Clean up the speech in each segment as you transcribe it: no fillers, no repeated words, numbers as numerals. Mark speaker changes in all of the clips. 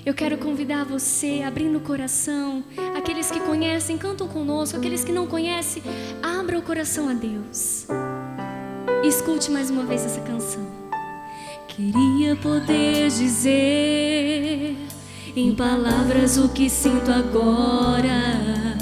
Speaker 1: Eu quero convidar você, abrindo o coração. Aqueles que conhecem, cantam conosco. Aqueles que não conhecem, abra o coração a Deus. E escute mais uma vez essa canção. Queria poder dizer em palavras o que sinto agora.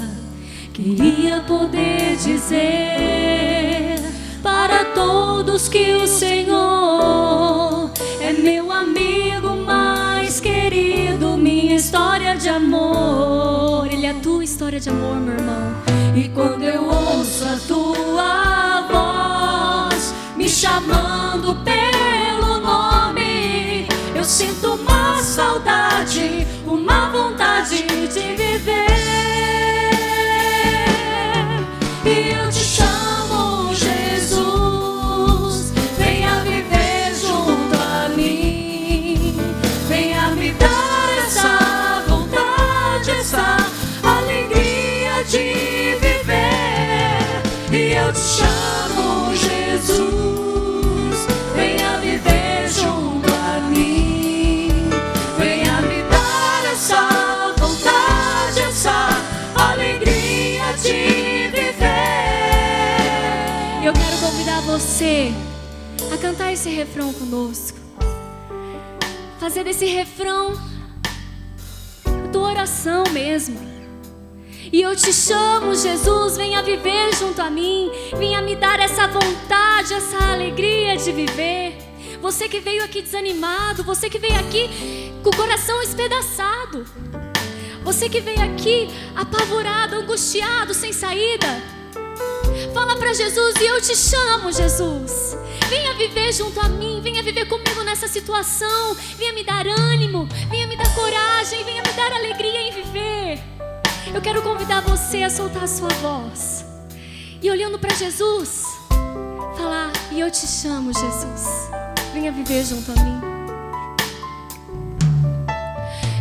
Speaker 1: Queria poder dizer para todos que o Senhor é meu amigo mais querido, minha história de amor. Ele é a tua história de amor, meu irmão. E quando eu ouço a tua voz me chamando pelo nome, eu sinto uma saudade, uma vontade de viver. E eu te chamo, Jesus, venha viver junto a mim. Venha me dar essa vontade, essa alegria de viver. E eu te chamo, Jesus, venha viver junto a mim. Venha me dar essa vontade, essa alegria de viver. Eu quero convidar você a cantar esse refrão conosco. Fazer desse refrão a tua oração mesmo. E eu te chamo, Jesus, venha viver junto a mim. Venha me dar essa vontade, essa alegria de viver. Você que veio aqui desanimado, você que veio aqui com o coração espedaçado, você que veio aqui apavorado, angustiado, sem saída, fala para Jesus: e eu te chamo, Jesus, venha viver junto a mim, venha viver comigo nessa situação. Venha me dar ânimo, venha me dar coragem, venha me dar alegria em viver. Eu quero convidar você a soltar a sua voz e, olhando para Jesus, falar: e eu te chamo, Jesus, venha viver junto a mim.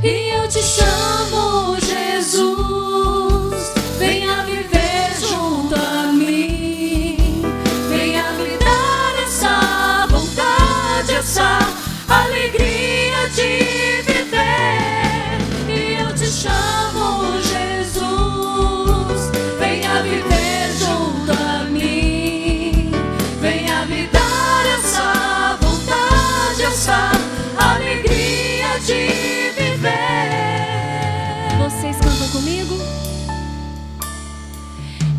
Speaker 1: E eu te chamo, Jesus, venha viver junto a mim. Venha me dar essa vontade, essa alegria de viver. E eu te chamo, Jesus, venha viver junto a mim. Venha me dar essa vontade, essa alegria de viver. Vocês cantam comigo?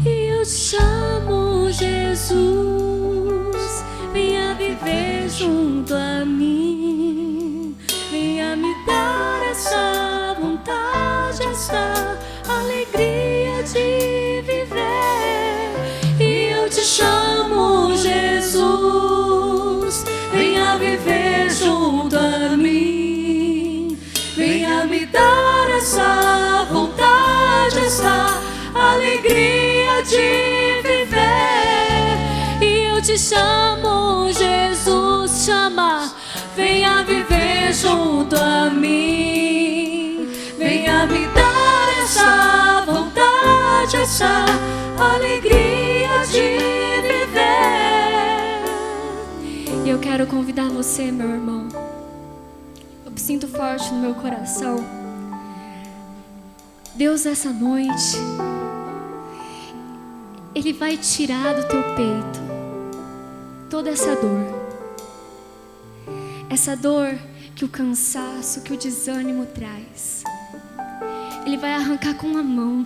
Speaker 1: E eu te chamo, Jesus, venha viver junto a mim. Venha me dar essa vontade, essa alegria de viver. E eu te chamo, Jesus, venha viver junto a mim. Venha me dar essa vontade, essa alegria de viver. E eu te chamo, Jesus, chama, venha viver junto a mim. Venha me dar essa vontade, essa alegria de viver. E eu quero convidar você, meu irmão. Eu sinto forte no meu coração. Deus, essa noite, Ele vai tirar do teu peito toda essa dor. Essa dor que o cansaço, que o desânimo traz. Ele vai arrancar com a mão.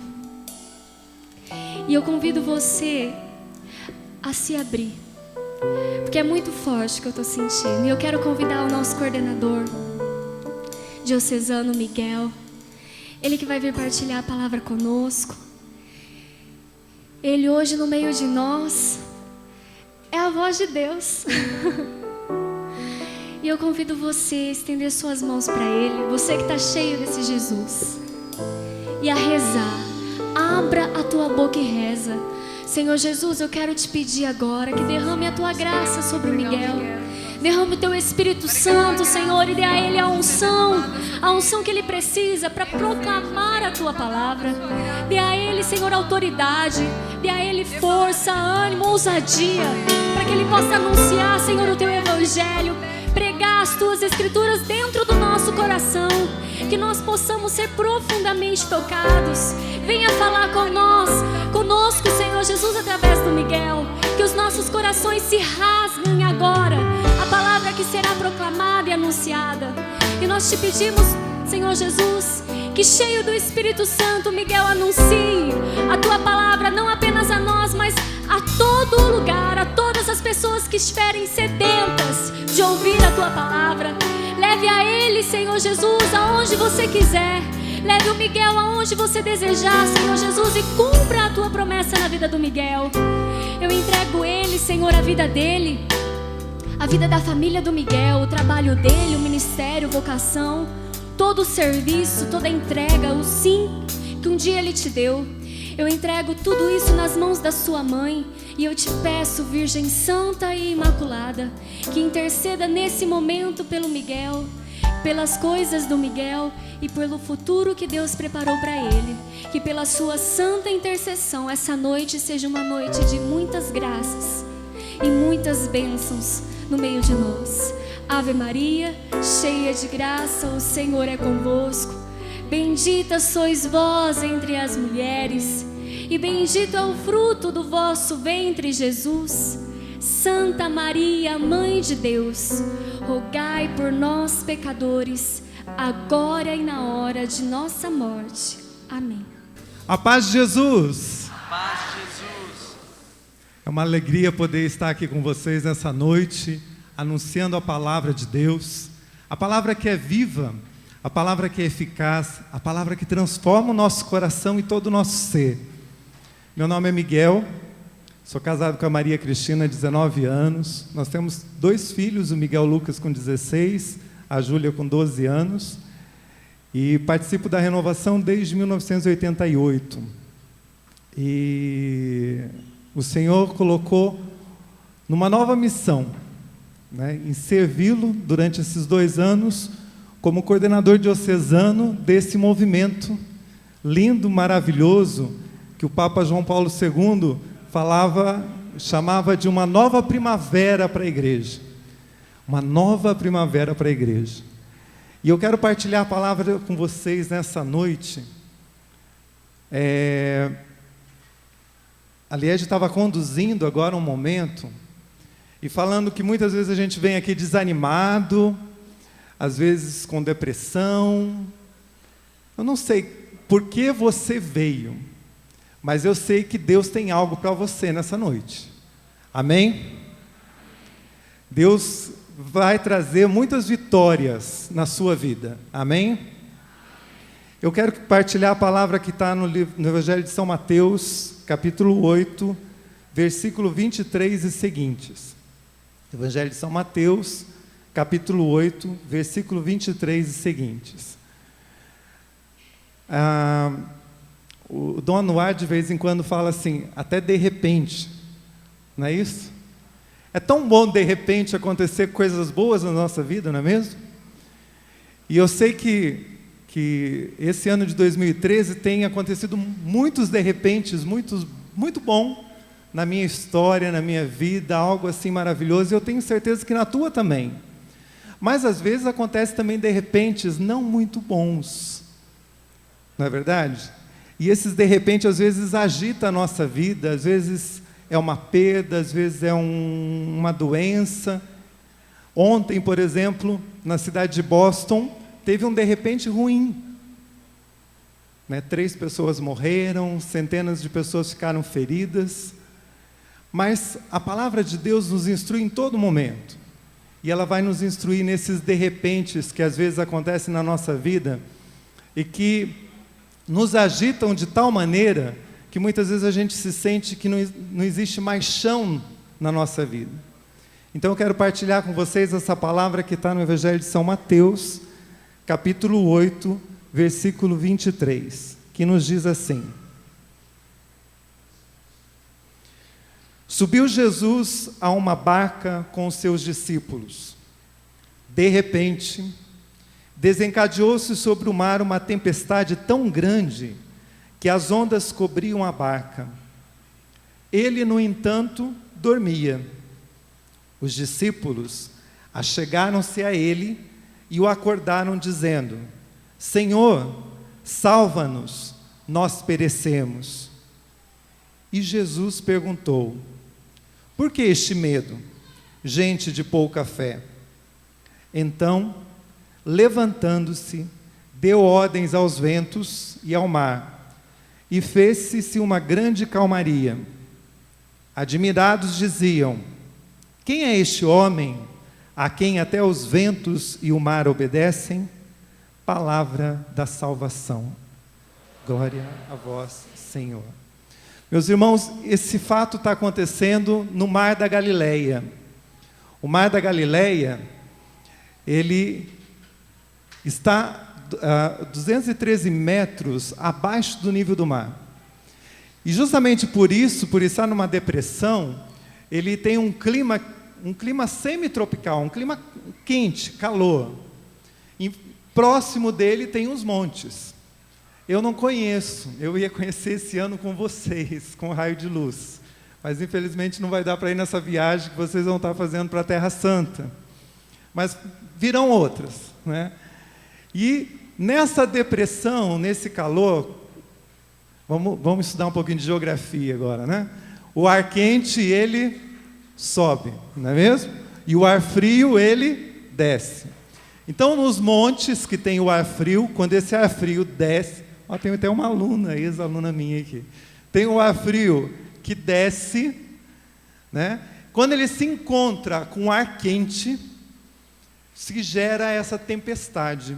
Speaker 1: E eu convido você a se abrir, porque é muito forte o que eu estou sentindo. E eu quero convidar o nosso coordenador diocesano, Miguel. Ele que vai vir partilhar a palavra conosco. Ele hoje no meio de nós é a voz de Deus. E eu convido você a estender suas mãos para Ele, você que está cheio desse Jesus, e a rezar. Abra a tua boca e reza. Senhor Jesus, eu quero te pedir agora que derrame a tua graça sobre o Miguel. Derrame o teu Espírito Santo, Senhor, e dê a ele a unção que ele precisa para proclamar a tua palavra. Dê a ele, Senhor, autoridade. Dê a ele força, ânimo, ousadia, para que ele possa anunciar, Senhor, o teu evangelho, pregar as Tuas Escrituras dentro do nosso coração, que nós possamos ser profundamente tocados. Venha falar conosco, Senhor Jesus, através do Miguel, que os nossos corações se rasguem agora, a palavra que será proclamada e anunciada. E nós te pedimos, Senhor Jesus, que cheio do Espírito Santo, Miguel anuncie a Tua palavra, não apenas a nós, mas a todo lugar, a todas as pessoas que estiverem sedentas de ouvir a Tua palavra. Leve a ele, Senhor Jesus, aonde você quiser. Leve o Miguel aonde você desejar, Senhor Jesus, e cumpra a Tua promessa na vida do Miguel. Eu entrego ele, Senhor, a vida dele, a vida da família do Miguel, o trabalho dele, o ministério, vocação, todo o serviço, toda a entrega, o sim que um dia ele te deu. Eu entrego tudo isso nas mãos da sua mãe e eu te peço, Virgem Santa e Imaculada, que interceda nesse momento pelo Miguel, pelas coisas do Miguel e pelo futuro que Deus preparou para ele. Que pela sua santa intercessão essa noite seja uma noite de muitas graças e muitas bênçãos no meio de nós. Ave Maria, cheia de graça, o Senhor é convosco. Bendita sois vós entre as mulheres, e bendito é o fruto do vosso ventre, Jesus. Santa Maria, Mãe de Deus, rogai por nós, pecadores, agora e na hora de nossa morte. Amém.
Speaker 2: A paz de Jesus.
Speaker 3: A paz de Jesus.
Speaker 2: É uma alegria poder estar aqui com vocês nessa noite, anunciando a palavra de Deus, a palavra que é viva, a palavra que é eficaz, a palavra que transforma o nosso coração e todo o nosso ser. Meu nome é Miguel, sou casado com a Maria Cristina, 19 anos. Nós temos 2 filhos, o Miguel Lucas com 16, a Júlia com 12 anos. E participo da renovação desde 1988. E o Senhor colocou numa nova missão, né, em servi-lo durante esses 2 anos como coordenador diocesano desse movimento lindo, maravilhoso, que o Papa João Paulo II chamava de uma nova primavera para a igreja. Uma nova primavera para a igreja. E eu quero partilhar a palavra com vocês nessa noite. A Liege estava conduzindo agora um momento e falando que muitas vezes a gente vem aqui desanimado, às vezes com depressão. Eu não sei por que você veio, mas eu sei que Deus tem algo para você nessa noite. Amém? Deus vai trazer muitas vitórias na sua vida. Amém? Eu quero compartilhar a palavra que está no Evangelho de São Mateus, capítulo 8, versículo 23 e seguintes. Evangelho de São Mateus, capítulo 8, versículo 23 e seguintes. O Dom Anuar de vez em quando fala assim, até de repente, não é isso? É tão bom de repente acontecer coisas boas na nossa vida, não é mesmo? E eu sei que esse ano de 2013 tem acontecido muitos de repentes, muito bom na minha história, na minha vida, algo assim maravilhoso, e eu tenho certeza que na tua também. Mas às vezes acontece também de repentes não muito bons, não é verdade? E esses de repente às vezes agita a nossa vida, às vezes é uma perda, às vezes é uma doença. Ontem, por exemplo, na cidade de Boston, teve um de repente ruim. 3 pessoas morreram, centenas de pessoas ficaram feridas. Mas a palavra de Deus nos instrui em todo momento. E ela vai nos instruir nesses de repentes que às vezes acontecem na nossa vida e que nos agitam de tal maneira que muitas vezes a gente se sente que não existe mais chão na nossa vida. Então eu quero partilhar com vocês essa palavra que está no Evangelho de São Mateus, capítulo 8, versículo 23, que nos diz assim: Subiu Jesus a uma barca com os seus discípulos. De repente, desencadeou-se sobre o mar uma tempestade tão grande que as ondas cobriam a barca. Ele, no entanto, dormia. Os discípulos Achegaram-se a ele e o acordaram, dizendo: Senhor, salva-nos, nós perecemos. E Jesus perguntou: por que este medo, gente de pouca fé? Então, levantando-se, deu ordens aos ventos e ao mar, e fez-se uma grande calmaria. Admirados diziam: quem é este homem, a quem até os ventos e o mar obedecem? Palavra da salvação. Glória a vós, Senhor. Meus irmãos, esse fato está acontecendo no Mar da Galileia. O Mar da Galileia, ele está a 213 metros abaixo do nível do mar. E justamente por estar numa depressão, ele tem um clima semi-tropical, um clima quente, calor. E próximo dele tem os montes. Eu não conheço, eu ia conhecer esse ano com vocês, com o Raio de Luz. Mas infelizmente não vai dar para ir nessa viagem que vocês vão estar fazendo para a Terra Santa. Mas virão outras, né? E nessa depressão, nesse calor, vamos estudar um pouquinho de geografia agora, né? O ar quente, ele sobe, não é mesmo? E o ar frio, ele desce. Então, nos montes que tem o ar frio, quando esse ar frio desce, tem até uma aluna, ex-aluna minha aqui, tem o ar frio que desce, né? Quando ele se encontra com o ar quente, se gera essa tempestade.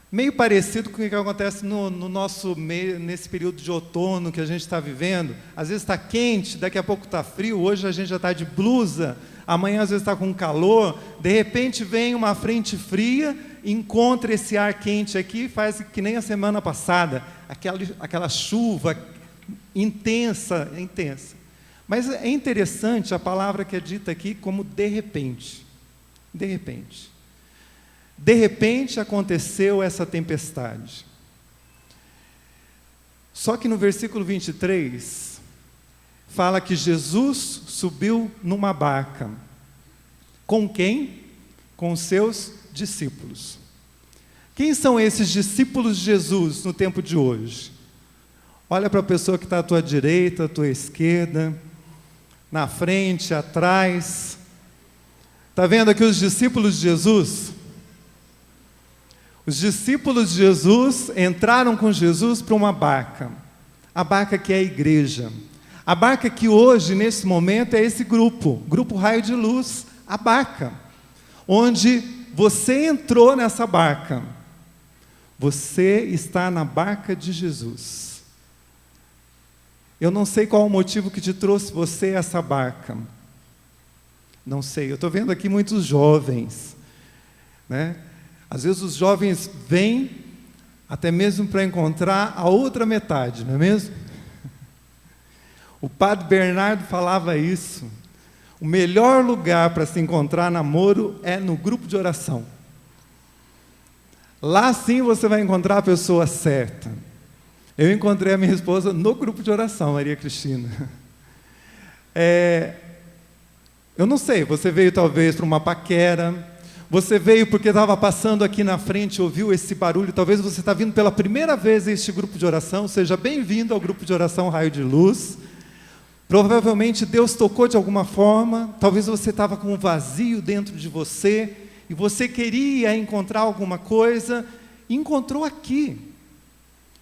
Speaker 2: Meio parecido com o que acontece no nosso meio, nesse período de outono que a gente está vivendo. Às vezes está quente, daqui a pouco está frio, hoje a gente já está de blusa, amanhã às vezes está com calor, de repente vem uma frente fria, encontra esse ar quente aqui, faz que nem a semana passada, aquela chuva intensa. Mas é interessante a palavra que é dita aqui como de repente. De repente. De repente aconteceu essa tempestade. Só que no versículo 23, fala que Jesus subiu numa barca. Com quem? Com os seus discípulos. Quem são esses discípulos de Jesus no tempo de hoje? Olha para a pessoa que está à tua direita, à tua esquerda, na frente, atrás. Está vendo aqui os discípulos de Jesus? Os discípulos de Jesus entraram com Jesus para uma barca. A barca que é a igreja. A barca que hoje, nesse momento, é esse grupo Raio de Luz, a barca. Onde você entrou nessa barca. Você está na barca de Jesus. Eu não sei qual o motivo que te trouxe você a essa barca. Não sei, eu estou vendo aqui muitos jovens, né? Às vezes os jovens vêm até mesmo para encontrar a outra metade, não é mesmo? O padre Bernardo falava isso. O melhor lugar para se encontrar namoro é no grupo de oração. Lá sim você vai encontrar a pessoa certa. Eu encontrei a minha esposa no grupo de oração, Maria Cristina. Eu não sei, você veio talvez para uma paquera, você veio porque estava passando aqui na frente, ouviu esse barulho, talvez você está vindo pela primeira vez a este grupo de oração, seja bem-vindo ao grupo de oração Raio de Luz. Provavelmente Deus tocou de alguma forma, talvez você estava com um vazio dentro de você, e você queria encontrar alguma coisa, e encontrou aqui.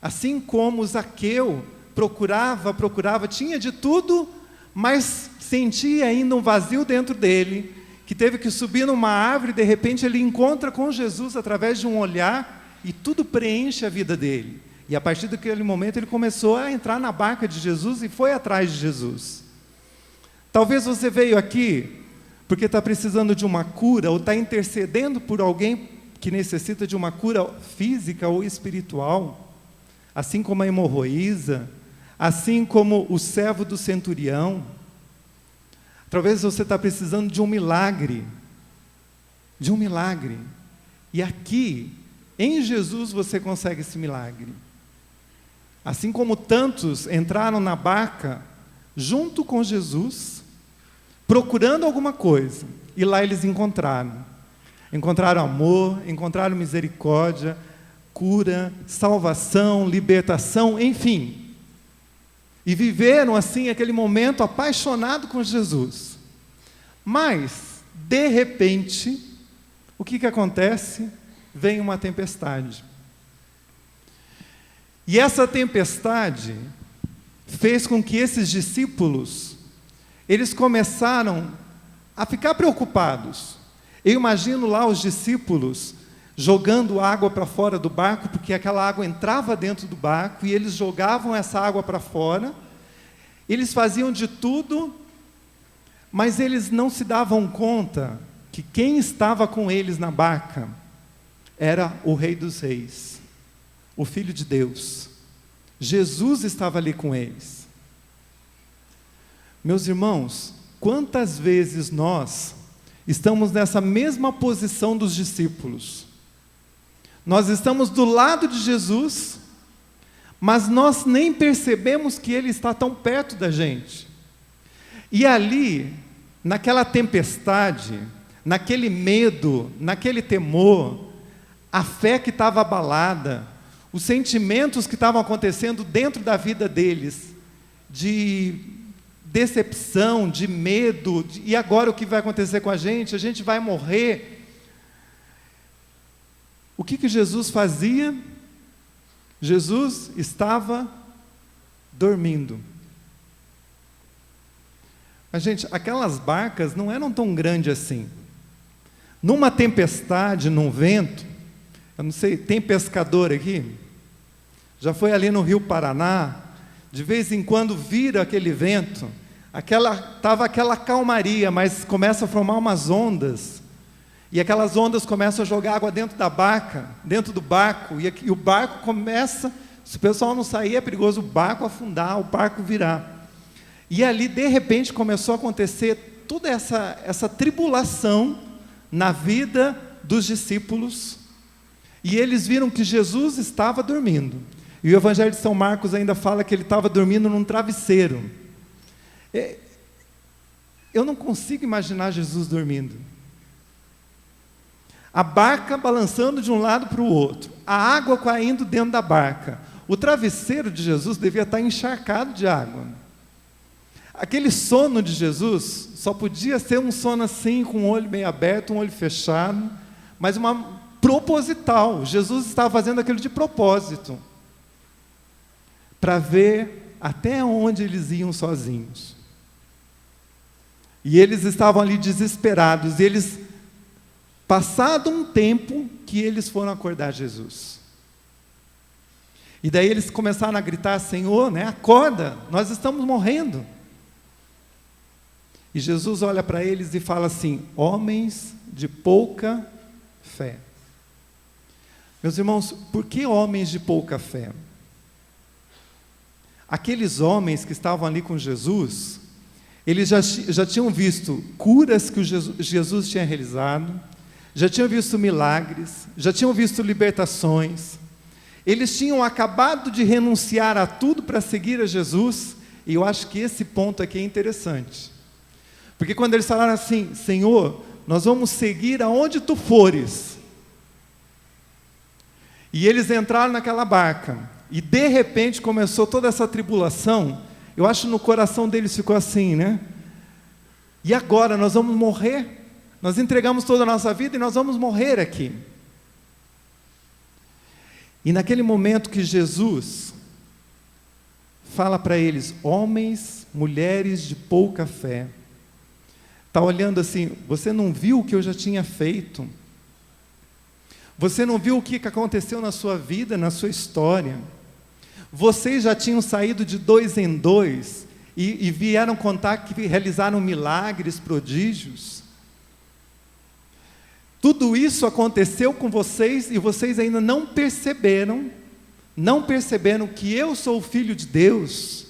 Speaker 2: Assim como Zaqueu procurava, tinha de tudo, mas sentia ainda um vazio dentro dele, que teve que subir numa árvore, e de repente ele encontra com Jesus através de um olhar, e tudo preenche a vida dele. E a partir daquele momento ele começou a entrar na barca de Jesus e foi atrás de Jesus. Talvez você veio aqui porque está precisando de uma cura, ou está intercedendo por alguém que necessita de uma cura física ou espiritual, assim como a hemorroísa, assim como o servo do centurião. Talvez você está precisando de um milagre. E aqui, em Jesus, você consegue esse milagre. Assim como tantos entraram na barca junto com Jesus, procurando alguma coisa, e lá eles encontraram. Encontraram amor, encontraram misericórdia, cura, salvação, libertação, enfim. E viveram assim aquele momento apaixonado com Jesus. Mas, de repente, o que acontece? Vem uma tempestade. E essa tempestade fez com que esses discípulos, eles começaram a ficar preocupados. Eu imagino lá os discípulos jogando água para fora do barco, porque aquela água entrava dentro do barco, e eles jogavam essa água para fora. Eles faziam de tudo, mas eles não se davam conta que quem estava com eles na barca era o Rei dos Reis, o Filho de Deus. Jesus estava ali com eles. Meus irmãos, quantas vezes nós estamos nessa mesma posição dos discípulos? Nós estamos do lado de Jesus, mas nós nem percebemos que Ele está tão perto da gente. E ali, naquela tempestade, naquele medo, naquele temor, a fé que estava abalada, os sentimentos que estavam acontecendo dentro da vida deles, de decepção, de medo, e agora o que vai acontecer com a gente vai morrer. O que Jesus fazia? Jesus estava dormindo. Mas, gente, aquelas barcas não eram tão grandes assim. Numa tempestade, num vento, eu não sei, tem pescador aqui? Já foi ali no Rio Paraná? De vez em quando vira aquele vento, estava aquela calmaria, mas começa a formar umas ondas, e aquelas ondas começam a jogar água dentro da barca, dentro do barco, e o barco começa, se o pessoal não sair é perigoso o barco afundar, o barco virar. E ali de repente começou a acontecer toda essa tribulação na vida dos discípulos, e eles viram que Jesus estava dormindo. E o Evangelho de São Marcos ainda fala que ele estava dormindo num travesseiro. Eu não consigo imaginar Jesus dormindo. A barca balançando de um lado para o outro, a água caindo dentro da barca. O travesseiro de Jesus devia estar encharcado de água. Aquele sono de Jesus só podia ser um sono assim, com o olho meio aberto, um olho fechado, mas uma proposital. Jesus estava fazendo aquilo de propósito, para ver até onde eles iam sozinhos. E eles estavam ali desesperados, e eles, passado um tempo, que eles foram acordar Jesus. E daí eles começaram a gritar: Senhor, acorda, nós estamos morrendo. E Jesus olha para eles e fala assim: homens de pouca fé. Meus irmãos, por que homens de pouca fé? Aqueles homens que estavam ali com Jesus, eles já tinham visto curas que Jesus tinha realizado, já tinham visto milagres, já tinham visto libertações, eles tinham acabado de renunciar a tudo para seguir a Jesus, e eu acho que esse ponto aqui é interessante, porque quando eles falaram assim: Senhor, nós vamos seguir aonde Tu fores, e eles entraram naquela barca, e de repente começou toda essa tribulação, eu acho que no coração deles ficou assim, e agora nós vamos morrer? Nós entregamos toda a nossa vida e nós vamos morrer aqui. E naquele momento que Jesus fala para eles: homens, mulheres de pouca fé, está olhando assim: você não viu o que eu já tinha feito? Você não viu o que aconteceu na sua vida, na sua história? Vocês já tinham saído de 2 em 2 e vieram contar que realizaram milagres, prodígios. Tudo isso aconteceu com vocês e vocês ainda não perceberam que eu sou o Filho de Deus,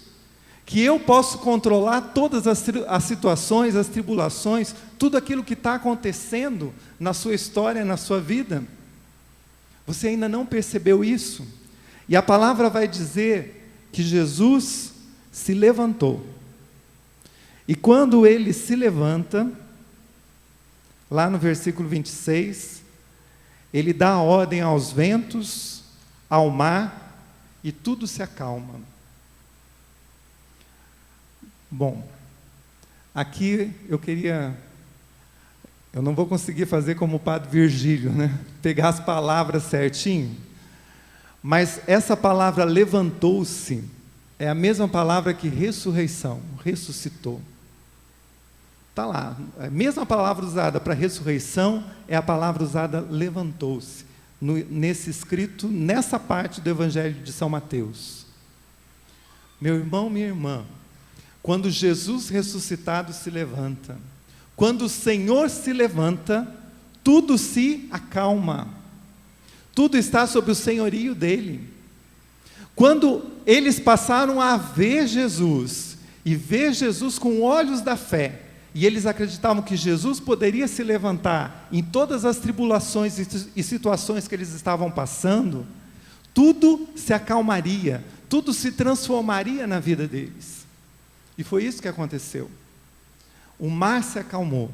Speaker 2: que eu posso controlar todas as situações, as tribulações, tudo aquilo que está acontecendo na sua história, na sua vida. Você ainda não percebeu isso? E a palavra vai dizer que Jesus se levantou. E quando ele se levanta, lá no versículo 26, ele dá ordem aos ventos, ao mar, e tudo se acalma. Bom, aqui eu não vou conseguir fazer como o padre Virgílio, né? Pegar as palavras certinho, mas essa palavra levantou-se é a mesma palavra que ressurreição, ressuscitou. Está lá, a mesma palavra usada para ressurreição é a palavra usada levantou-se, nesse escrito, nessa parte do Evangelho de São Mateus. Meu irmão, minha irmã, quando Jesus ressuscitado se levanta, quando o Senhor se levanta, tudo se acalma, tudo está sob o senhorio dele. Quando eles passaram a ver Jesus, e ver Jesus com olhos da fé, e eles acreditavam que Jesus poderia se levantar em todas as tribulações e situações que eles estavam passando, tudo se acalmaria, tudo se transformaria na vida deles. E foi isso que aconteceu. O mar se acalmou,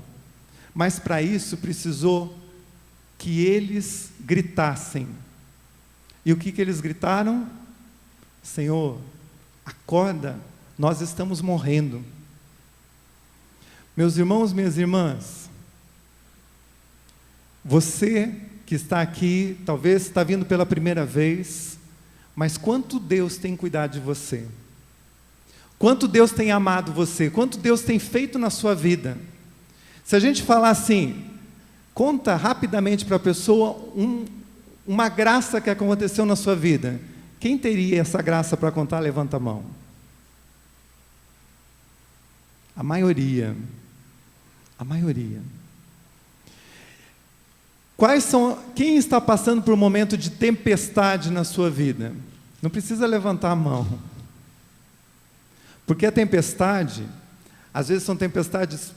Speaker 2: mas para isso precisou que eles gritassem. E o que eles gritaram? Senhor, acorda, nós estamos morrendo. Meus irmãos, minhas irmãs, você que está aqui, talvez está vindo pela primeira vez, mas quanto Deus tem cuidado de você? Quanto Deus tem amado você? Quanto Deus tem feito na sua vida? Se a gente falar assim, conta rapidamente para a pessoa uma graça que aconteceu na sua vida. Quem teria essa graça para contar? Levanta a mão. A maioria. A maioria. Quem está passando por um momento de tempestade na sua vida? Não precisa levantar a mão. Porque a tempestade, às vezes são tempestades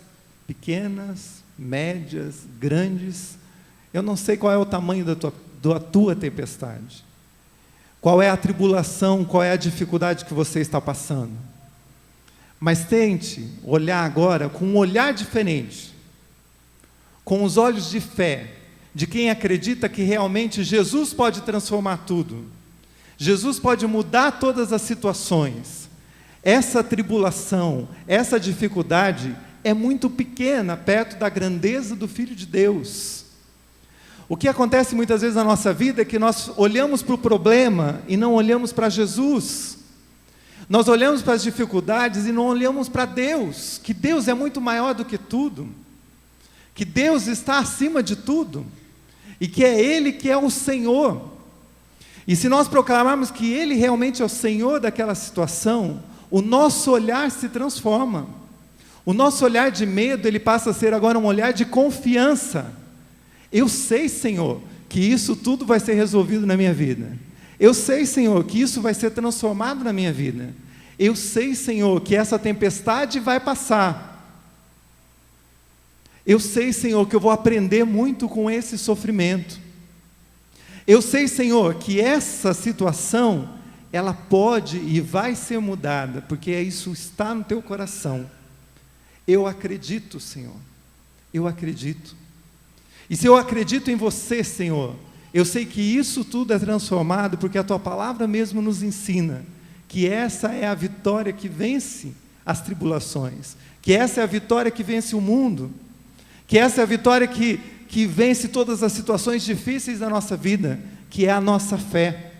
Speaker 2: pequenas, médias, grandes. Eu não sei qual é o tamanho da tua tempestade. Qual é a tribulação, qual é a dificuldade que você está passando. Mas tente olhar agora com um olhar diferente, com os olhos de fé, de quem acredita que realmente Jesus pode transformar tudo. Jesus pode mudar todas as situações. Essa tribulação, essa dificuldade é muito pequena perto da grandeza do Filho de Deus. O que acontece muitas vezes na nossa vida é que nós olhamos para o problema e não olhamos para Jesus. Nós olhamos para as dificuldades e não olhamos para Deus, que Deus é muito maior do que tudo, que Deus está acima de tudo, e que é Ele que é o Senhor. E se nós proclamarmos que Ele realmente é o Senhor daquela situação, o nosso olhar se transforma. O nosso olhar de medo, ele passa a ser agora um olhar de confiança. Eu sei, Senhor, que isso tudo vai ser resolvido na minha vida. Eu sei, Senhor, que isso vai ser transformado na minha vida. Eu sei, Senhor, que essa tempestade vai passar. Eu sei, Senhor, que eu vou aprender muito com esse sofrimento. Eu sei, Senhor, que essa situação, ela pode e vai ser mudada, porque isso está no teu coração. Eu acredito, Senhor. Eu acredito. E se eu acredito em você, Senhor, eu sei que isso tudo é transformado, porque a tua palavra mesmo nos ensina que essa é a vitória que vence as tribulações, que essa é a vitória que vence o mundo, que essa é a vitória que vence todas as situações difíceis da nossa vida, que é a nossa fé.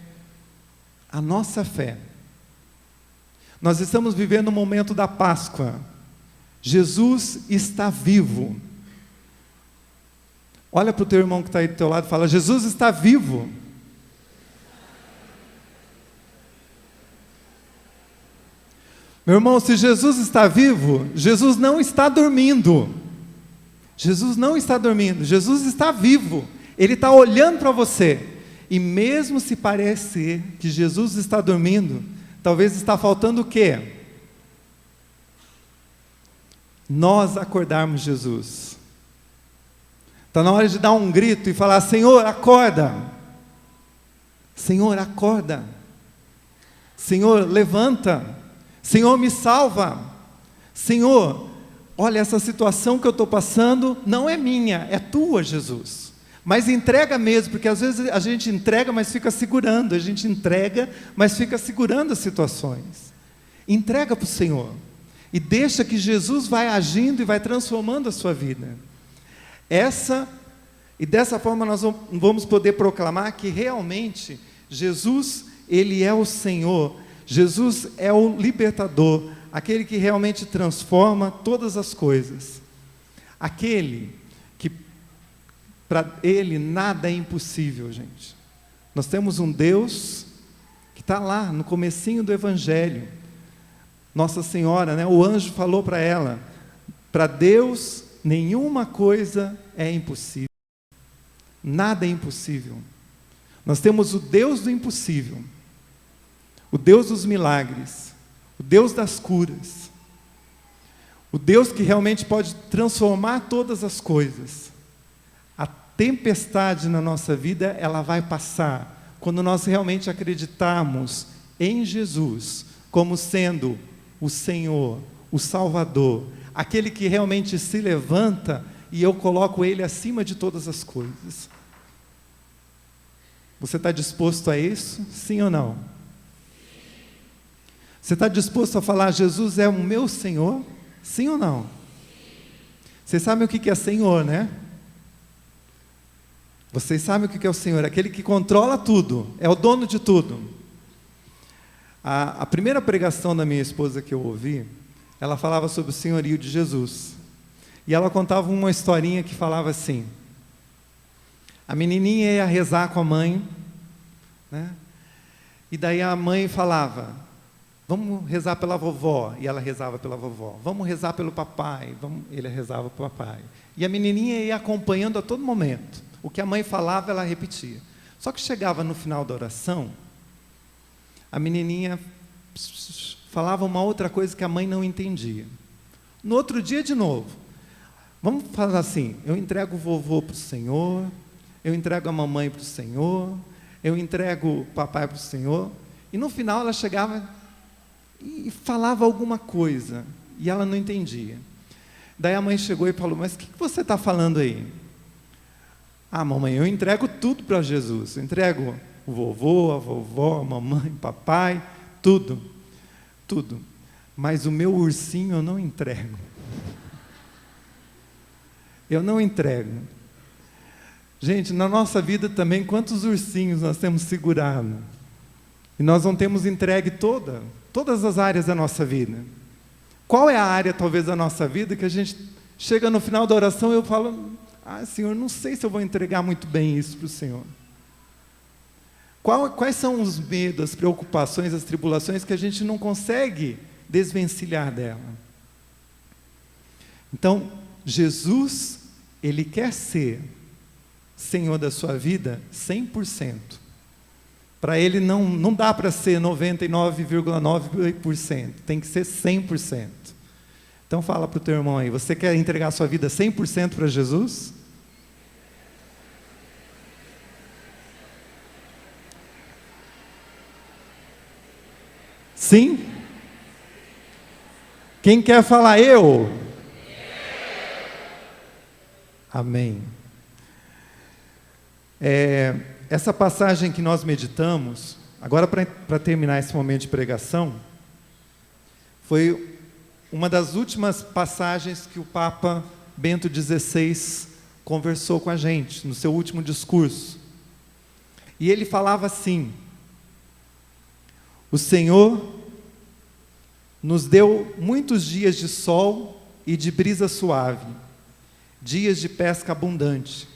Speaker 2: A nossa fé. Nós estamos vivendo o momento da Páscoa. Jesus está vivo. Olha para o teu irmão que está aí do teu lado e fala: Jesus está vivo. Meu irmão, se Jesus está vivo, Jesus não está dormindo. Jesus não está dormindo, Jesus está vivo. Ele está olhando para você. E mesmo se parecer que Jesus está dormindo, talvez está faltando o quê? Nós acordarmos Jesus. Está na hora de dar um grito e falar: Senhor, acorda. Senhor, acorda. Senhor, levanta. Senhor, me salva. Senhor, olha, essa situação que eu estou passando não é minha, é tua, Jesus. Mas entrega mesmo, porque às vezes a gente entrega, mas fica segurando. A gente entrega, mas fica segurando as situações. Entrega para o Senhor. E deixa que Jesus vai agindo e vai transformando a sua vida. E dessa forma nós vamos poder proclamar que realmente Jesus, Ele é o Senhor. Jesus é o libertador, aquele que realmente transforma todas as coisas. Aquele que, para Ele, nada é impossível, gente. Nós temos um Deus que está lá no comecinho do Evangelho. Nossa Senhora, né, o anjo falou para ela, para Deus nenhuma coisa é impossível. Nada é impossível. Nós temos o Deus do impossível, o Deus dos milagres, o Deus das curas, o Deus que realmente pode transformar todas as coisas. A tempestade na nossa vida, ela vai passar, quando nós realmente acreditarmos em Jesus, como sendo o Senhor, o Salvador, aquele que realmente se levanta, e eu coloco Ele acima de todas as coisas. Você está disposto a isso? Sim ou não? Você está disposto a falar, Jesus é o meu Senhor? Sim ou não? Vocês sabem o que é Senhor, né? Vocês sabem o que é o Senhor, aquele que controla tudo, é o dono de tudo. A primeira pregação da minha esposa que eu ouvi, ela falava sobre o senhorio de Jesus. E ela contava uma historinha que falava assim: a menininha ia rezar com a mãe, né? E daí a mãe falava, vamos rezar pela vovó, e ela rezava pela vovó. Vamos rezar pelo papai, ele rezava pelo papai. E a menininha ia acompanhando a todo momento. O que a mãe falava, ela repetia. Só que chegava no final da oração, a menininha falava uma outra coisa que a mãe não entendia. No outro dia, de novo, vamos falar assim, eu entrego o vovô para o Senhor, eu entrego a mamãe para o Senhor, eu entrego o papai para o Senhor, e no final ela chegava e falava alguma coisa, e ela não entendia. Daí a mãe chegou e falou, mas o que você está falando aí? Ah, mamãe, eu entrego tudo para Jesus, eu entrego o vovô, a vovó, a mamãe, o papai, tudo, tudo. Mas o meu ursinho eu não entrego. Eu não entrego. Gente, na nossa vida também, quantos ursinhos nós temos segurado? E nós não temos entregue todas as áreas da nossa vida. Qual é a área, talvez, da nossa vida que a gente chega no final da oração e eu falo, Senhor, não sei se eu vou entregar muito bem isso para o Senhor. Quais são os medos, as preocupações, as tribulações que a gente não consegue desvencilhar dela? Então, Jesus, Ele quer ser Senhor da sua vida 100%. Para Ele não dá para ser 99,9%, tem que ser 100%. Então fala para o teu irmão aí, você quer entregar a sua vida 100% para Jesus? Sim? Quem quer falar eu? Amém. Essa passagem que nós meditamos, agora para terminar esse momento de pregação, foi uma das últimas passagens que o Papa Bento XVI conversou com a gente, no seu último discurso. E ele falava assim: o Senhor nos deu muitos dias de sol e de brisa suave, dias de pesca abundante.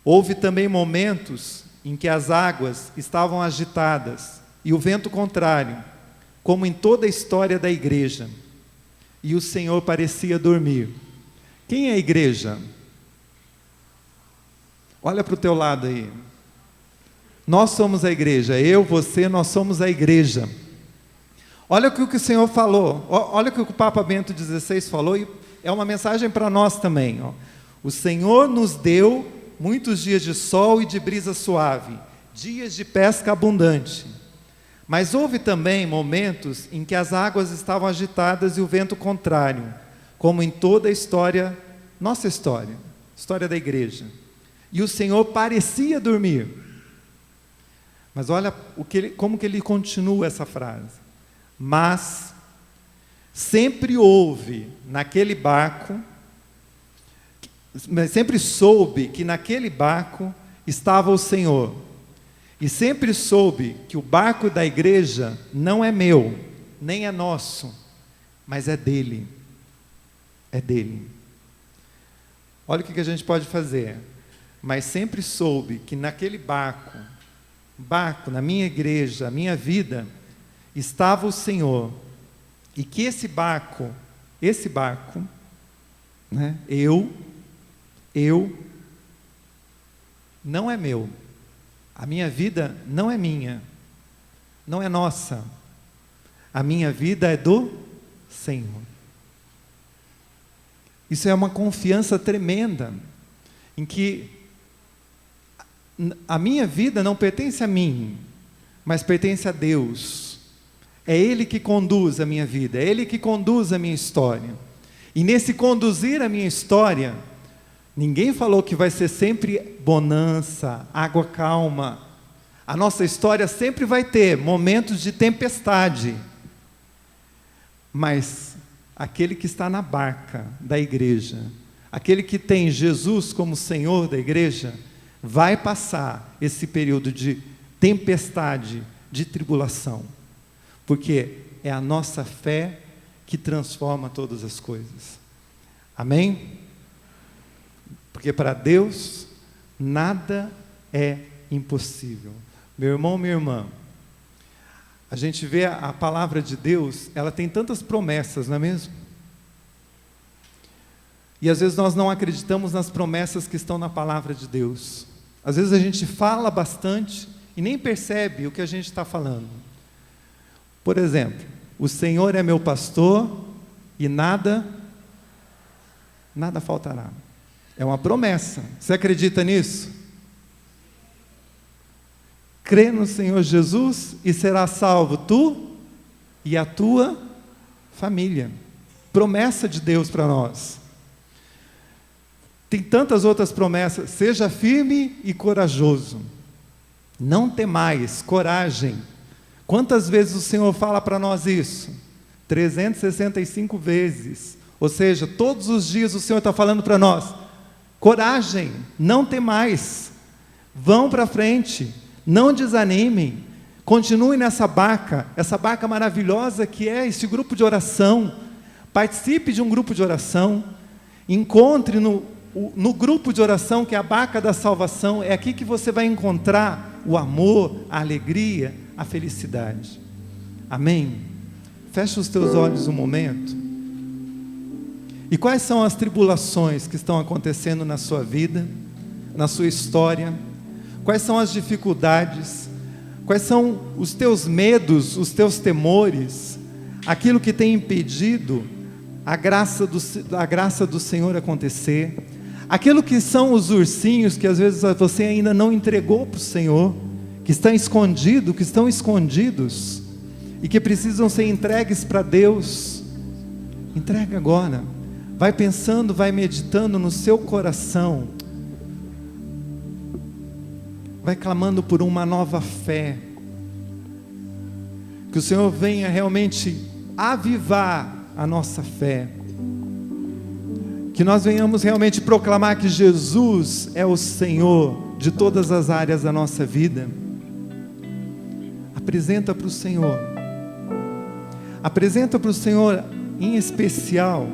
Speaker 2: Houve também momentos em que as águas estavam agitadas e o vento contrário, como em toda a história da igreja, e o Senhor parecia dormir. Quem é a igreja? Olha para o teu lado aí. Nós somos a igreja, eu, você, nós somos a igreja. Olha o que o Senhor falou, olha o que o Papa Bento XVI falou, e é uma mensagem para nós também. O Senhor nos deu muitos dias de sol e de brisa suave, dias de pesca abundante. Mas houve também momentos em que as águas estavam agitadas e o vento contrário, como em toda a história, nossa história, história da igreja. E o Senhor parecia dormir. Mas olha como que ele continua essa frase. Mas sempre houve naquele barco, sempre soube que naquele barco estava o Senhor. E sempre soube que o barco da igreja não é meu, nem é nosso, mas é dele. É dele. Olha o que a gente pode fazer. Mas sempre soube que naquele barco, na minha igreja, a minha vida, estava o Senhor. E que esse barco, né, eu, não é meu. A minha vida não é minha, não é nossa. A minha vida é do Senhor. Isso é uma confiança tremenda, em que a minha vida não pertence a mim, mas pertence a Deus. É Ele que conduz a minha vida, é Ele que conduz a minha história. E nesse conduzir a minha história, ninguém falou que vai ser sempre bonança, água calma. A nossa história sempre vai ter momentos de tempestade. Mas aquele que está na barca da igreja, aquele que tem Jesus como Senhor da igreja, vai passar esse período de tempestade, de tribulação. Porque é a nossa fé que transforma todas as coisas. Amém? Porque para Deus, nada é impossível. Meu irmão, minha irmã, a gente vê a palavra de Deus, ela tem tantas promessas, não é mesmo? E às vezes nós não acreditamos nas promessas que estão na palavra de Deus. Às vezes a gente fala bastante e nem percebe o que a gente está falando. Por exemplo, o Senhor é meu pastor e nada faltará. É uma promessa. Você acredita nisso? Crê no Senhor Jesus e será salvo tu e a tua família. Promessa de Deus para nós. Tem tantas outras promessas. Seja firme e corajoso. Não temais, coragem. Quantas vezes o Senhor fala para nós isso? 365 vezes. Ou seja, todos os dias o Senhor está falando para nós: coragem, não temais, vão para frente, não desanimem, continuem nessa barca, essa barca maravilhosa que é esse grupo de oração. Participe de um grupo de oração, encontre no grupo de oração, que é a barca da salvação. É aqui que você vai encontrar o amor, a alegria, a felicidade. Amém? Fecha os teus olhos um momento. E quais são as tribulações que estão acontecendo na sua vida, na sua história? Quais são as dificuldades? Quais são os teus medos, os teus temores? Aquilo que tem impedido a graça do Senhor acontecer? Aquilo que são os ursinhos que às vezes você ainda não entregou para o Senhor, que estão escondidos e que precisam ser entregues para Deus. Entrega agora. Vai pensando, vai meditando no seu coração. Vai clamando por uma nova fé. Que o Senhor venha realmente avivar a nossa fé. Que nós venhamos realmente proclamar que Jesus é o Senhor de todas as áreas da nossa vida. Apresenta para o Senhor. Apresenta para o Senhor em especial.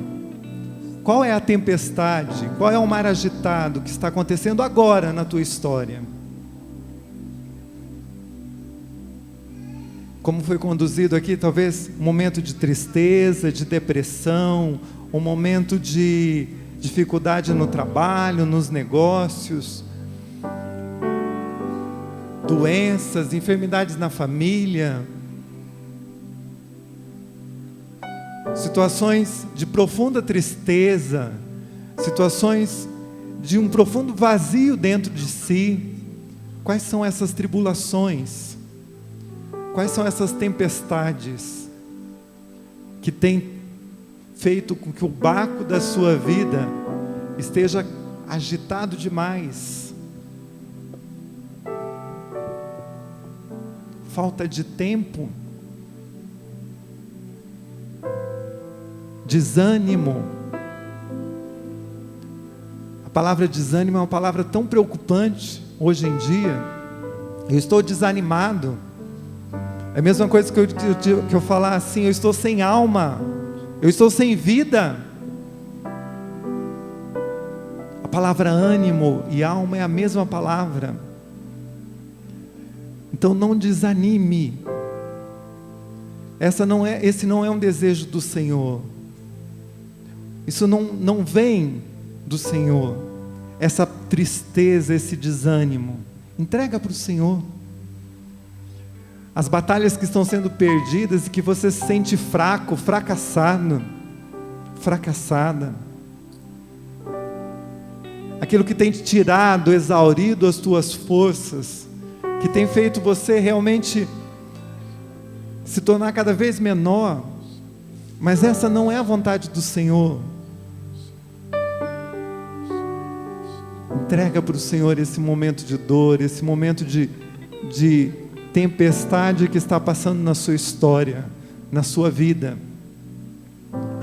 Speaker 2: Qual é a tempestade? Qual é o mar agitado que está acontecendo agora na tua história? Como foi conduzido aqui, talvez um momento de tristeza, de depressão, um momento de dificuldade no trabalho, nos negócios, doenças, enfermidades na família, situações de profunda tristeza, situações de um profundo vazio dentro de si. Quais são essas tribulações? Quais são essas tempestades que têm feito com que o barco da sua vida esteja agitado demais? Falta de tempo, desânimo. A palavra desânimo é uma palavra tão preocupante hoje em dia. Eu estou desanimado. É a mesma coisa que eu falar assim: eu estou sem alma, eu estou sem vida. A palavra ânimo e alma é a mesma palavra. Então não desanime. Esse não é um desejo do Senhor. Isso não vem do Senhor. Essa tristeza, esse desânimo, entrega para o Senhor. As batalhas que estão sendo perdidas e que você se sente fraco, fracassado, fracassada. Aquilo que tem te tirado, exaurido as tuas forças, que tem feito você realmente se tornar cada vez menor. Mas essa não é a vontade do Senhor. Entrega para o Senhor esse momento de dor, esse momento de tempestade que está passando na sua história, na sua vida.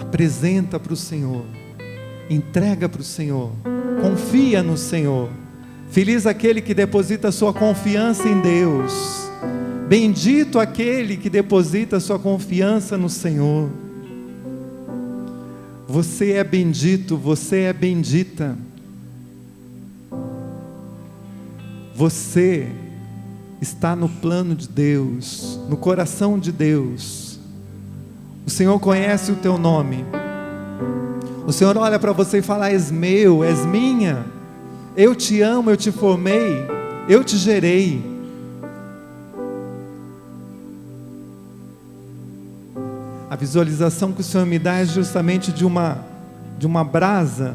Speaker 2: Apresenta para o Senhor, entrega para o Senhor, confia no Senhor. Feliz aquele que deposita a sua confiança em Deus. Bendito aquele que deposita a sua confiança no Senhor. Você é bendito, você é bendita. Você está no plano de Deus, no coração de Deus. O Senhor conhece o teu nome. O Senhor olha para você e fala: és meu, és minha. Eu te amo, eu te formei, eu te gerei. A visualização que o Senhor me dá é justamente de uma brasa,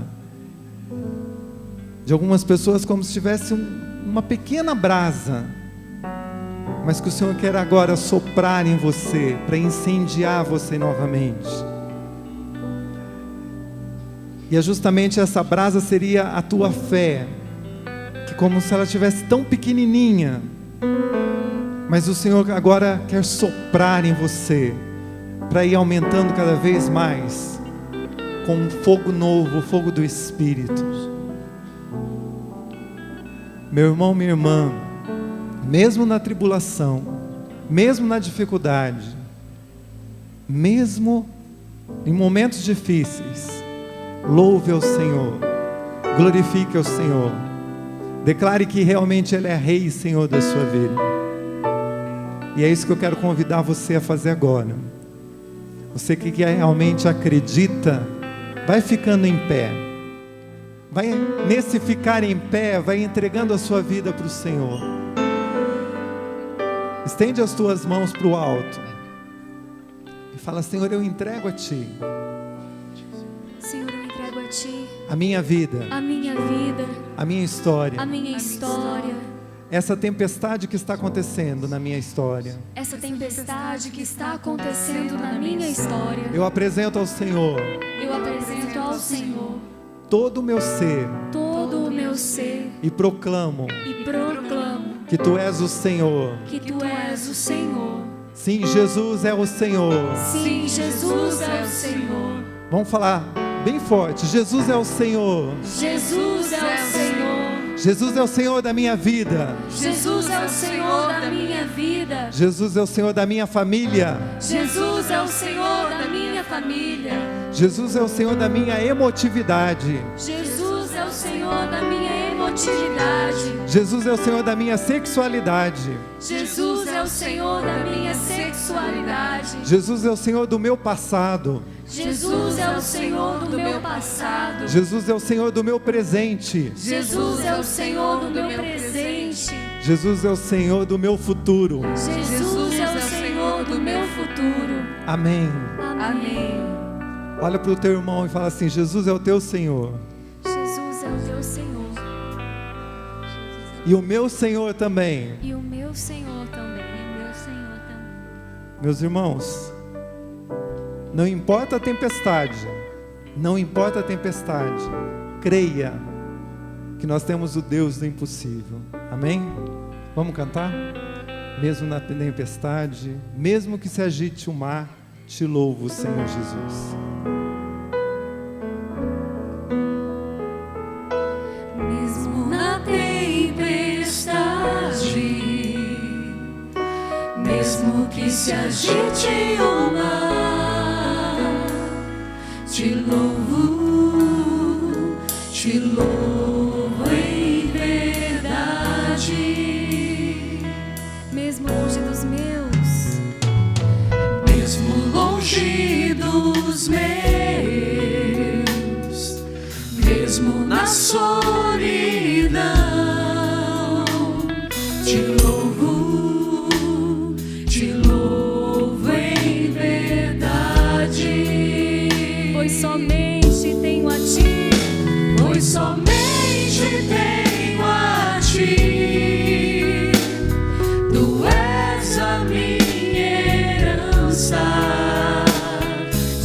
Speaker 2: de algumas pessoas como se tivesse uma pequena brasa, mas que o Senhor quer agora soprar em você, para incendiar você novamente. E é justamente essa brasa seria a tua fé, que como se ela estivesse tão pequenininha, mas o Senhor agora quer soprar em você, para ir aumentando cada vez mais, com um fogo novo, o fogo do Espírito. Meu irmão, minha irmã, mesmo na tribulação, mesmo na dificuldade, mesmo em momentos difíceis, louve ao Senhor, glorifique ao Senhor, declare que realmente Ele é Rei e Senhor da sua vida. E é isso que eu quero convidar você a fazer agora. Você que realmente acredita, vai ficando em pé. Vai, nesse ficar em pé, vai entregando a sua vida para o Senhor. Estende as tuas mãos para o alto e fala: Senhor, eu entrego a Ti.
Speaker 1: Senhor, eu entrego a Ti
Speaker 2: A minha vida,
Speaker 1: a minha vida,
Speaker 2: a minha história,
Speaker 1: a minha história,
Speaker 2: essa tempestade que está acontecendo na minha história.
Speaker 1: essa tempestade que está acontecendo na minha história.
Speaker 2: Eu apresento ao Senhor
Speaker 1: Eu apresento ao Senhor
Speaker 2: todo o meu ser
Speaker 1: todo o meu ser
Speaker 2: e proclamo
Speaker 1: e proclamo
Speaker 2: que Tu és o Senhor.
Speaker 1: que Tu és o Senhor.
Speaker 2: Sim, Jesus é o Senhor.
Speaker 1: Sim, Jesus é o Senhor.
Speaker 2: Vamos falar bem forte: Jesus é o Senhor.
Speaker 1: Jesus é o Senhor.
Speaker 2: Jesus é o Senhor da minha vida.
Speaker 1: Jesus é o Senhor da minha vida.
Speaker 2: Jesus é o Senhor da minha família.
Speaker 1: Jesus é o Senhor da minha família.
Speaker 2: Jesus é o Senhor da minha emotividade.
Speaker 1: Jesus é o Senhor da minha emotividade.
Speaker 2: Jesus é o Senhor da minha sexualidade.
Speaker 1: Jesus é o Senhor da minha sexualidade.
Speaker 2: Jesus é o Senhor do meu passado.
Speaker 1: Jesus é o Senhor do meu passado.
Speaker 2: Jesus é o Senhor do meu presente.
Speaker 1: Jesus é o Senhor do meu presente.
Speaker 2: Jesus é o Senhor do meu futuro.
Speaker 1: Jesus é o Senhor do meu futuro.
Speaker 2: Amém.
Speaker 1: Amém.
Speaker 2: Olha para o teu irmão e fala assim: Jesus é o teu Senhor.
Speaker 1: Jesus é o teu Senhor.
Speaker 2: E o meu Senhor também.
Speaker 1: E o meu Senhor também. E o meu Senhor também.
Speaker 2: Meus irmãos, não importa a tempestade, não importa a tempestade, creia que nós temos o Deus do impossível. Amém? Vamos cantar? Mesmo na tempestade, mesmo que se agite o mar, te louvo, Senhor Jesus.
Speaker 1: Mesmo na tempestade, mesmo que se agite o mar, te louvo em verdade.
Speaker 3: Mesmo longe dos meus,
Speaker 1: Mesmo longe dos meus, mesmo na solidão, te louvo em verdade.
Speaker 3: pois somente tenho a ti.
Speaker 1: Pois somente tenho a ti, tu és a minha herança.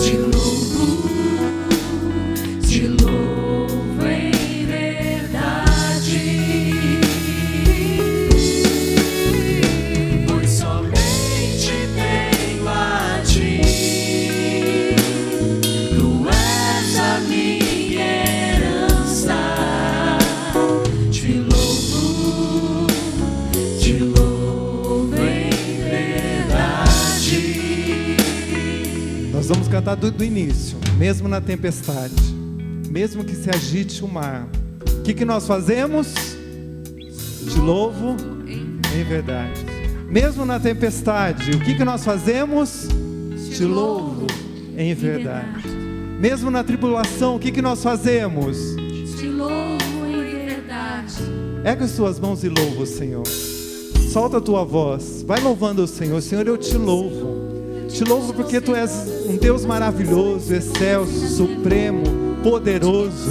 Speaker 1: Te louvo em verdade. Pois somente tenho a ti, tu és a minha herança. Te louvo em verdade.
Speaker 2: Nós vamos cantar do início. Mesmo na tempestade, mesmo que se agite o mar, o que nós fazemos? Te louvo em verdade. Mesmo na tempestade, o que nós fazemos? Te louvo em verdade. Mesmo na tribulação, o que nós fazemos?
Speaker 1: Te louvo em verdade.
Speaker 2: Ergue as suas mãos e louva o Senhor. Solta a tua voz. Vai louvando o Senhor. Senhor, eu te louvo. Te louvo porque tu és um Deus maravilhoso, excelso, supremo, poderoso.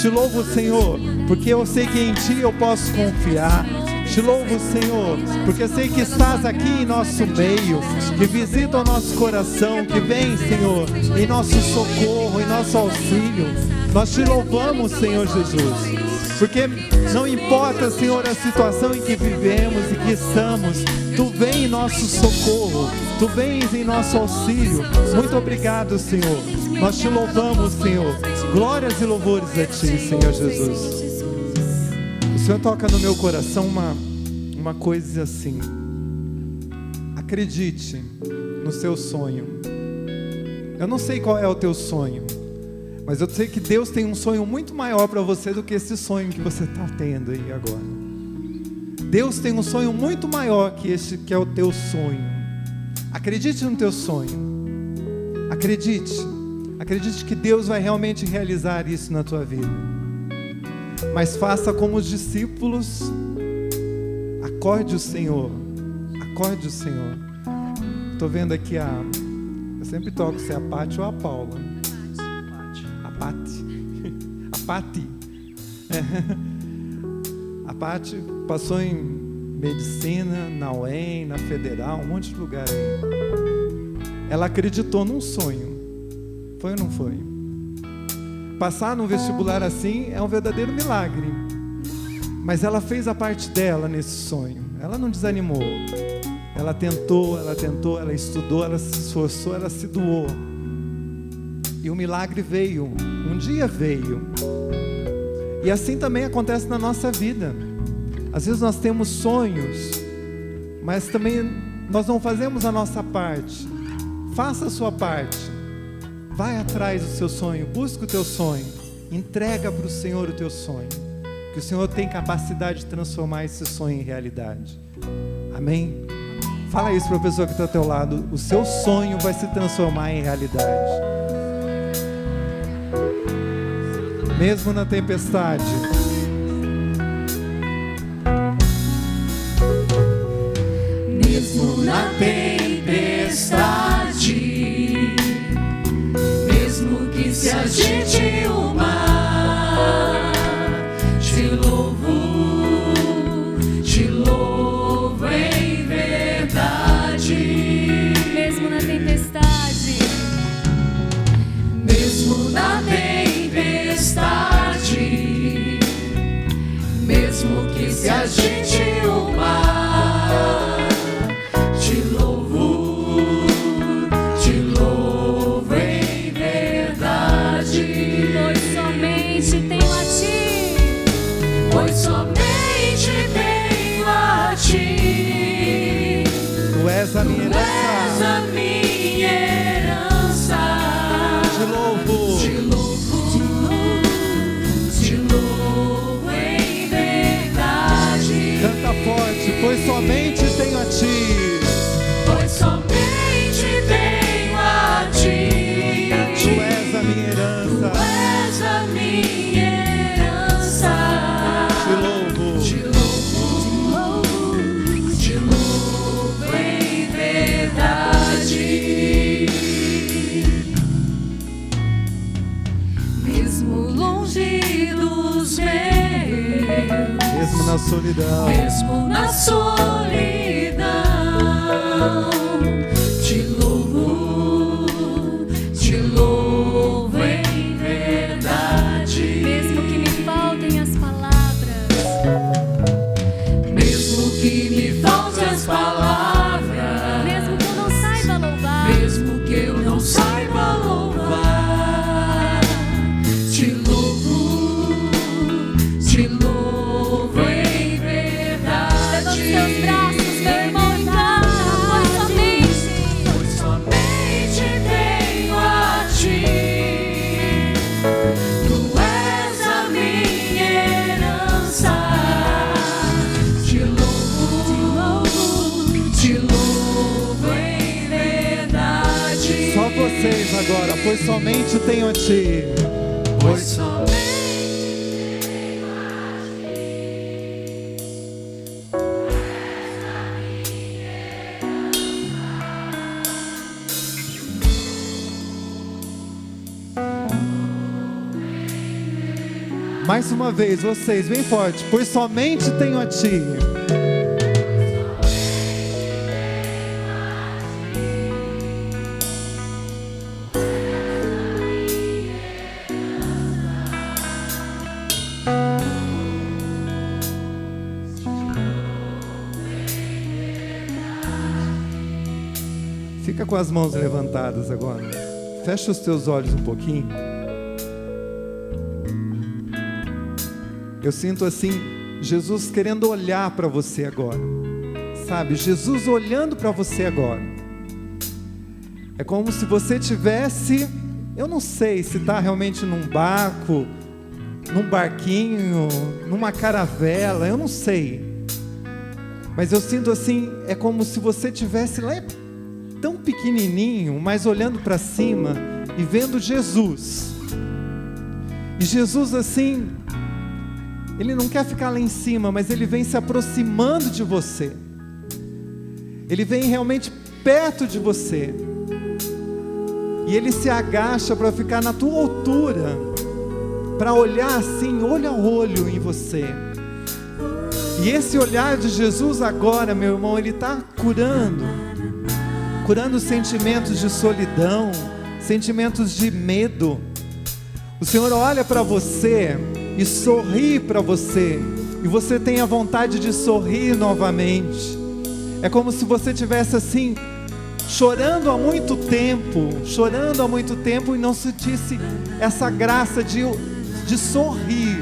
Speaker 2: Te louvo, Senhor, porque eu sei que em ti eu posso confiar. Te louvo, Senhor, porque eu sei que estás aqui em nosso meio, que visita o nosso coração, que vem, Senhor, em nosso socorro, em nosso auxílio. Nós te louvamos, Senhor Jesus, porque não importa, Senhor, a situação em que vivemos e que estamos, tu vem em nosso socorro, tu vens em nosso auxílio. Muito obrigado, Senhor. Nós te louvamos, Senhor. Glórias e louvores a ti, Senhor Jesus. O Senhor toca no meu coração uma coisa assim. Acredite no seu sonho. Eu não sei qual é o teu sonho, mas eu sei que Deus tem um sonho muito maior para você do que esse sonho que você está tendo aí agora. Deus tem um sonho muito maior que esse que é o teu sonho. Acredite no teu sonho. Acredite. Acredite que Deus vai realmente realizar isso na tua vida. Mas faça como os discípulos. Acorde o Senhor. Acorde o Senhor. Estou vendo aqui eu sempre toco se é a Pati ou a Paula. A Pati. A Pati passou em medicina, na UEM, na Federal, um monte de lugar aí. Ela acreditou num sonho. Foi ou não foi? Passar no vestibular assim é um verdadeiro milagre. Mas ela fez a parte dela nesse sonho. Ela não desanimou. Ela tentou, ela estudou, ela se esforçou, ela se doou. E o milagre veio. Um dia veio. E assim também acontece na nossa vida. Às vezes nós temos sonhos, mas também nós não fazemos a nossa parte. Faça a sua parte. Vai atrás do seu sonho, busca o teu sonho. Entrega para o Senhor o teu sonho. Que o Senhor tem capacidade de transformar esse sonho em realidade. Amém? Fala isso para a pessoa que está ao teu lado. O seu sonho vai se transformar em realidade. Mesmo na tempestade.
Speaker 1: Mesmo na tempestade, mesmo que se agite o mar, te louvo em verdade.
Speaker 2: a minha
Speaker 1: és
Speaker 2: herança.
Speaker 1: a minha herança.
Speaker 2: Te louvo,
Speaker 1: Te louvo, te louvo em verdade.
Speaker 2: canta forte, pois somente tenho a ti.
Speaker 1: Pois somente tenho a ti.
Speaker 2: Tu és a minha herança.
Speaker 1: Tu és a minha herança.
Speaker 2: Te louvo,
Speaker 1: Te louvo, te louvo em verdade. Mesmo longe dos meus,
Speaker 2: mesmo na solidão.
Speaker 1: mesmo na solidão, te louvo em verdade.
Speaker 3: Mesmo que me faltem as palavras,
Speaker 1: Mesmo que me faltem as palavras,
Speaker 3: mesmo que eu não saiba louvar,
Speaker 1: mesmo que eu não saiba louvar, te louvo em
Speaker 3: leva os
Speaker 1: verdade.
Speaker 3: teus braços, meu irmão, e canta, pois somente
Speaker 1: Pois somente tenho a ti. Tu és a minha herança. Te louvo em verdade.
Speaker 2: Só vocês agora, pois somente tenho a ti.
Speaker 1: Pois somente
Speaker 2: Mais uma vez, vocês, bem forte, pois somente tenho a ti. Fica com as mãos levantadas agora. Fecha os teus olhos um pouquinho. Eu sinto assim, Jesus querendo olhar para você agora. Sabe, Jesus olhando para você agora. É como se você tivesse, eu não sei se está realmente num barco, num barquinho, numa caravela, eu não sei. Mas eu sinto assim, é como se você tivesse lá tão pequenininho, mas olhando para cima e vendo Jesus. E Jesus assim, Ele não quer ficar lá em cima, mas Ele vem se aproximando de você. Ele vem realmente perto de você. E Ele se agacha para ficar na tua altura, para olhar assim, olho a olho em você. E esse olhar de Jesus agora, meu irmão, Ele está curando sentimentos de solidão, sentimentos de medo. O Senhor olha para você e sorri para você, e você tem a vontade de sorrir novamente. É como se você tivesse assim, chorando há muito tempo e não sentisse essa graça de sorrir.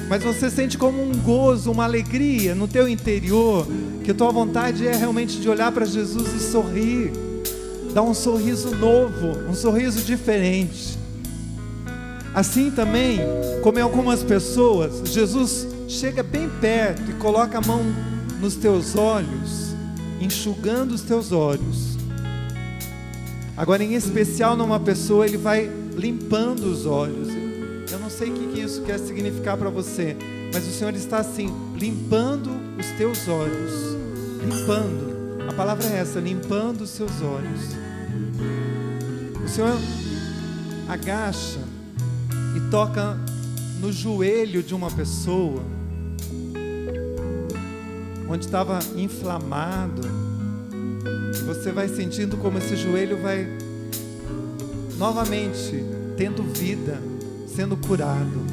Speaker 2: Mas você sente como um gozo, uma alegria no teu interior, que a tua vontade é realmente de olhar para Jesus e sorrir, dar um sorriso novo, um sorriso diferente. Assim também, como em algumas pessoas, Jesus chega bem perto e coloca a mão nos teus olhos, enxugando os teus olhos. Agora, em especial numa pessoa, Ele vai limpando os olhos. Eu não sei o que isso quer significar para você, mas o Senhor está assim, limpando os teus olhos. Limpando, a palavra é essa, limpando os seus olhos. O Senhor agacha e toca no joelho de uma pessoa, onde estava inflamado. Você vai sentindo como esse joelho vai novamente tendo vida, sendo curado.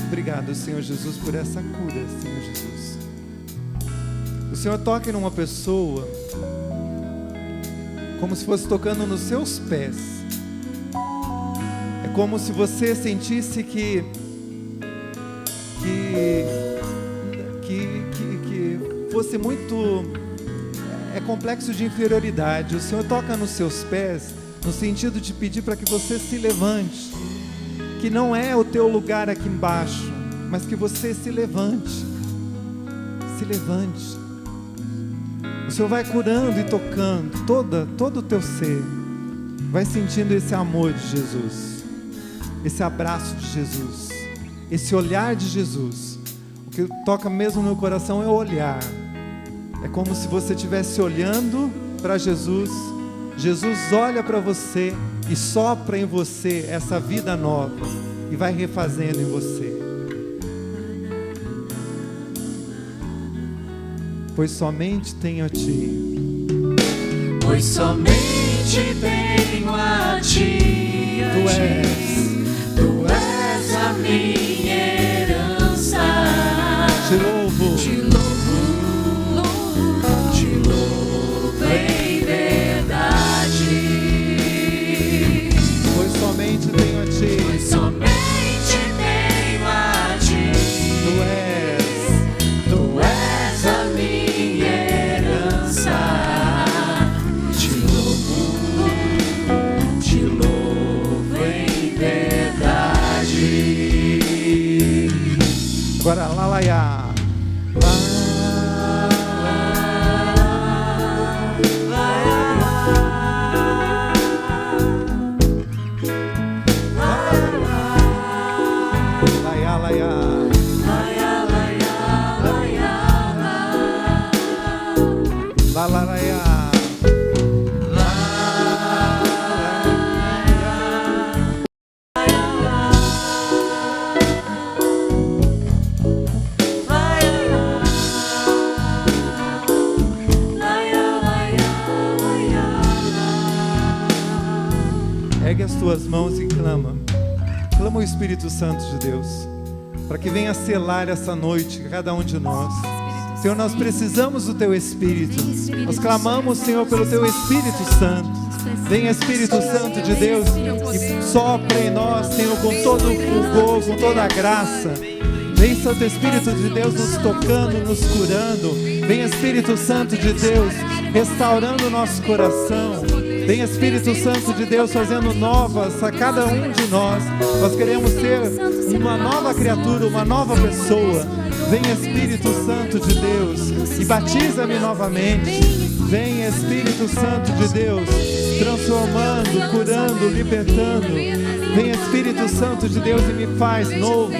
Speaker 2: Obrigado, Senhor Jesus, por essa cura, Senhor Jesus. O Senhor toca em uma pessoa como se fosse tocando nos seus pés. É como se você sentisse que fosse muito... É complexo de inferioridade. O Senhor toca nos seus pés, no sentido de pedir para que você se levante, que não é o teu lugar aqui embaixo, mas que você se levante. Se levante. O Senhor vai curando e tocando todo o teu ser. Vai sentindo esse amor de Jesus, esse abraço de Jesus, esse olhar de Jesus. O que toca mesmo no meu coração é o olhar. É como se você estivesse olhando para Jesus. Jesus olha para você e sopra em você essa vida nova e vai refazendo em você. Pois somente tenho a Ti.
Speaker 1: Pois somente tenho a Ti.
Speaker 2: Tu
Speaker 1: és a minha herança.
Speaker 2: Te louvo.
Speaker 1: Te louvo em verdade.
Speaker 2: Pois somente tenho a Ti.
Speaker 1: Pois somente tenho a Ti. Tu és a minha herança. Te louvo em verdade.
Speaker 2: Agora, lalaiá. Ergue as tuas mãos e clama. Clama o Espírito Santo de Deus, para que venha selar essa noite cada um de nós. Senhor, nós precisamos do Teu Espírito. Nós clamamos, Senhor, pelo Teu Espírito Santo. Vem, Espírito Santo de Deus, e sopra em nós, Senhor, com todo o fulgor, com toda a graça. Vem, Santo Espírito de Deus, nos tocando, nos curando. Vem, Espírito Santo de Deus, restaurando o nosso coração. Vem, Espírito Santo de Deus, fazendo novas a cada um de nós. Nós queremos ser uma nova criatura, uma nova pessoa. Vem, Espírito Santo de Deus, e batiza-me novamente. Vem, Espírito Santo de Deus, transformando, curando, libertando. Vem, Espírito Santo de Deus, e me faz novo,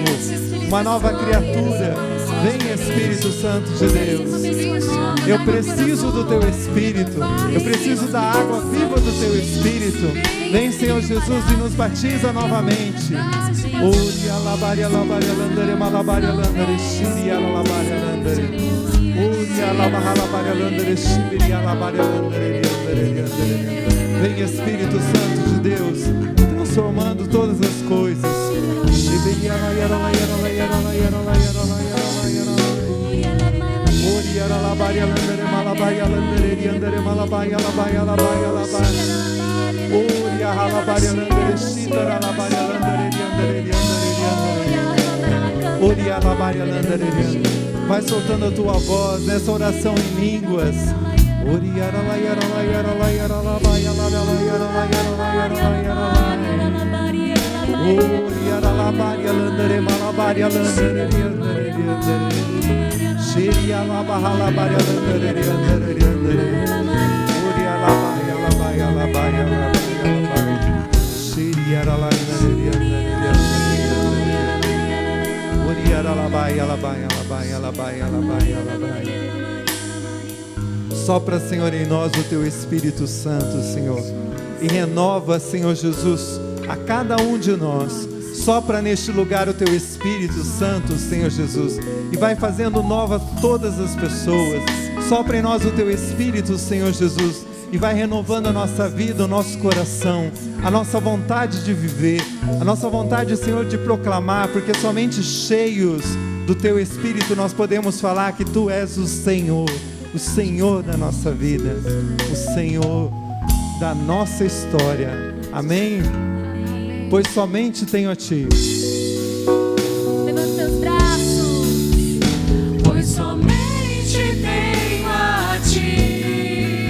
Speaker 2: uma nova criatura. Vem, Espírito Santo de Deus. Eu preciso do Teu Espírito. Eu preciso da água viva do Teu Espírito. Vem, Senhor Jesus, e nos batiza novamente. Ori alabaria alabaria landere malabaria landere shiri alabaria landere. Ori alabaria landere shiri alabaria landere landere. Vem, Espírito Santo de Deus, transformando todas as coisas. Ori alabaria landere malabaria landere landere malabaria alabaria alabaria alabaria. Ori alabaria landere shiri alabaria landere landere landere. Ori alabaria landere landere. Vai soltando a tua voz nessa oração em línguas. Ori alabaria alabaria alabaria alabaria alabaria alabaria alabaria. Ori alabaria landere malabaria landere landere landere. Shiri alabaria landere landere landere. Ori alabaria alabaria alabaria alabaria. Shiri alabaria landere landere. Ori alabaria alabaria alabaria alabaria alabaria alabaria. Sopra, Senhor, em nós o Teu Espírito Santo, Senhor, e renova, Senhor Jesus, a cada um de nós. Sopra neste lugar o Teu Espírito Santo, Senhor Jesus, e vai fazendo novas todas as pessoas. Sopra em nós o Teu Espírito, Senhor Jesus, e vai renovando a nossa vida, o nosso coração, a nossa vontade de viver, a nossa vontade, Senhor, de proclamar, porque somente cheios do Teu Espírito nós podemos falar que Tu és o Senhor da nossa vida, o Senhor da nossa história. Amém? Pois somente tenho a Ti.
Speaker 3: Levanta seus braços.
Speaker 1: Pois somente tenho a Ti.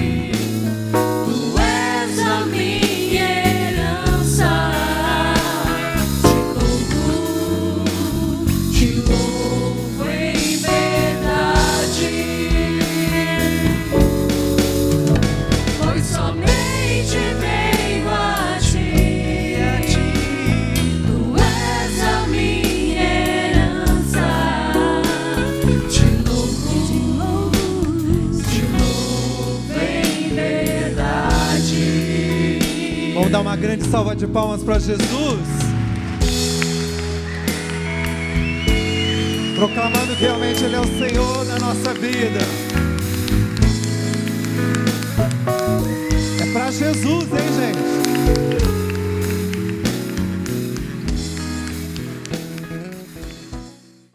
Speaker 2: Vamos dar uma grande salva de palmas para Jesus. Proclamando que realmente Ele é o Senhor da nossa vida. É para Jesus, hein, gente?